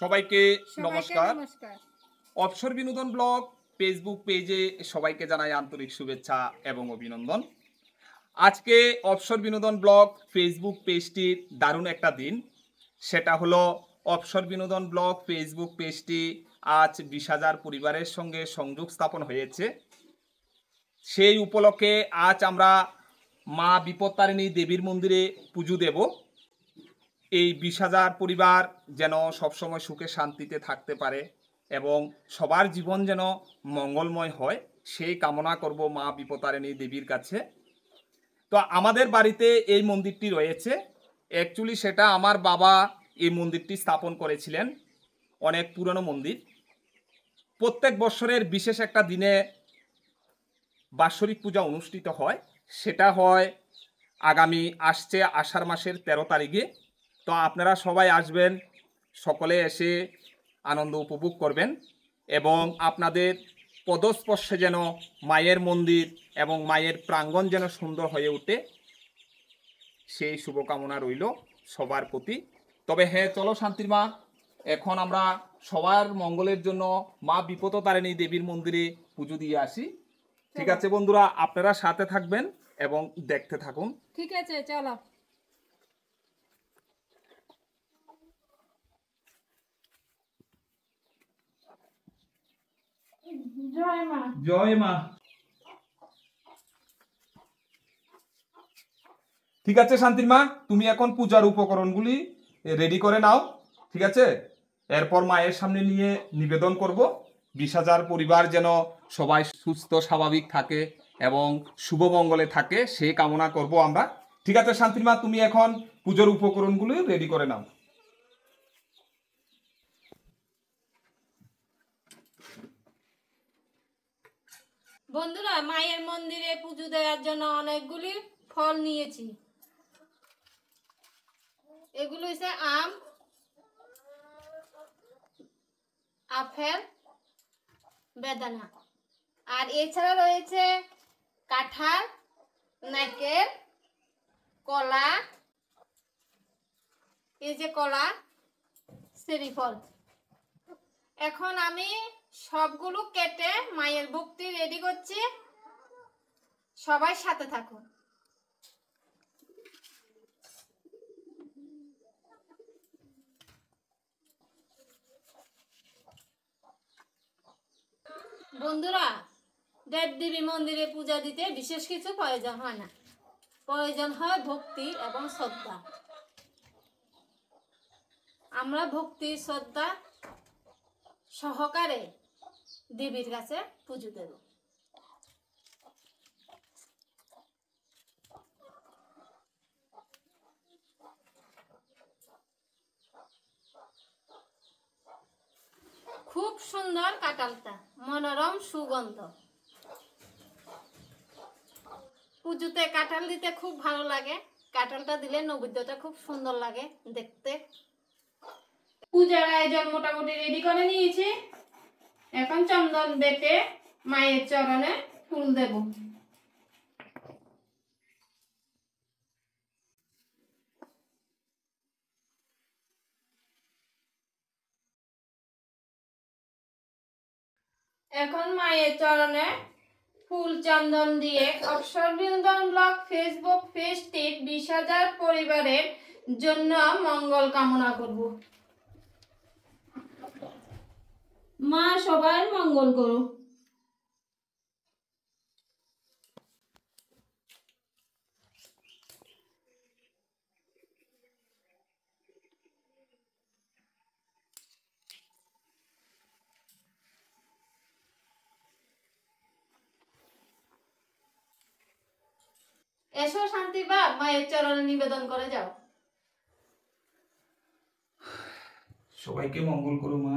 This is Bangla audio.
সবাইকে নমস্কার। নমস্কার। অবসর বিনোদন ব্লগ ফেসবুক পেজে সবাইকে জানাই আন্তরিক শুভেচ্ছা এবং অভিনন্দন। আজকে অবসর বিনোদন ব্লগ ফেসবুক পেজটির দারুণ একটা দিন। সেটা হলো অবসর বিনোদন ব্লগ ফেসবুক পেজটি আজ 20,000 পরিবারের সঙ্গে সংযোগ স্থাপন হয়েছে। সেই উপলক্ষে আজ আমরা মা বিপত্তারিণী দেবীর মন্দিরে পুজো দেব। এই 20,000 পরিবার যেন সবসময় সুখে শান্তিতে থাকতে পারে এবং সবার জীবন যেন মঙ্গলময় হয়, সেই কামনা করব মা বিপত্তারিণী দেবীর কাছে। তো আমাদের বাড়িতে এই মন্দিরটি রয়েছে। অ্যাকচুয়ালি সেটা আমার বাবা এই মন্দিরটি স্থাপন করেছিলেন, অনেক পুরনো মন্দির। প্রত্যেক বছরের বিশেষ একটা দিনে বাৎসরিক পূজা অনুষ্ঠিত হয়। সেটা হয় আগামী আসছে আষাঢ় মাসের 13 তারিখে। তো আপনারা সবাই আসবেন, সকলে এসে আনন্দ উপভোগ করবেন এবং আপনাদের পদস্পর্শে যেন মায়ের মন্দির এবং মায়ের প্রাঙ্গণ যেন সুন্দর হয়ে ওঠে, সেই শুভকামনা রইল সবার প্রতি। তবে হ্যাঁ, চলো শান্তির মা, এখন আমরা সবার মঙ্গলের জন্য মা বিপত্তারিণী দেবীর মন্দিরে পুজো দিয়ে আসি। ঠিক আছে বন্ধুরা, আপনারা সাথে থাকবেন এবং দেখতে থাকুন। ঠিক আছে, চলো। জয় মা। জয় মা। ঠিক আছে শান্তির মা, তুমি এখন পূজার উপকরণগুলি রেডি করে নাও। ঠিক আছে, এরপর মায়ের সামনে নিয়ে নিবেদন করব। 20,000 পরিবার যেন সবাই সুস্থ স্বাভাবিক থাকে এবং শুভমঙ্গলে থাকে, সেই কামনা করব আমরা। ঠিক আছে শান্তির মা, তুমি এখন পুজোর উপকরণগুলি রেডি করে নাও। বন্ধুরা, মায়ের মন্দিরে পুজো দেওয়ার জন্য অনেকগুলি ফল নিয়েছি। এগুলো হচ্ছে আম, আপেল, বেদানা, আর এছাড়া রয়েছে কাঁঠাল, নারকেল, কলা, এই যে কলা, চেরি ফল। এখন আমি সবগুলো কেটে মায়ের ভক্তি রেডি করছি, সবাই সাথে থাকুন। বন্ধুরা, দেবদেবী মন্দিরে পূজা দিতে বিশেষ কিছু প্রয়োজন হয় না, প্রয়োজন হয় ভক্তি এবং শ্রদ্ধা। আমরা ভক্তি শ্রদ্ধা সহকারে দেবীর কাছে পুজো দেব। খুব সুন্দর কাঁঠালটা, মনোরম সুগন্ধ। পুজোতে কাঁঠাল দিতে খুব ভালো লাগে, কাঁঠালটা দিলে নৈবেদ্যটা খুব সুন্দর লাগে দেখতে। পূজার আয়োজন মোটামুটি রেডি করে নিয়েছি। এখন চন্দন বেটে মায়ের চরণে ফুল দেব। এখন মায়ের চরণে ফুল চন্দন দিয়ে অবসর বিনোদন ব্লগ ফেসবুক পেজটি 20,000 পরিবারের জন্য মঙ্গল কামনা করব। মা সবার মঙ্গল করো। এসো শান্তি বা মায়ের চরণে নিবেদন করে যাও। সবাইকে মঙ্গল করো মা।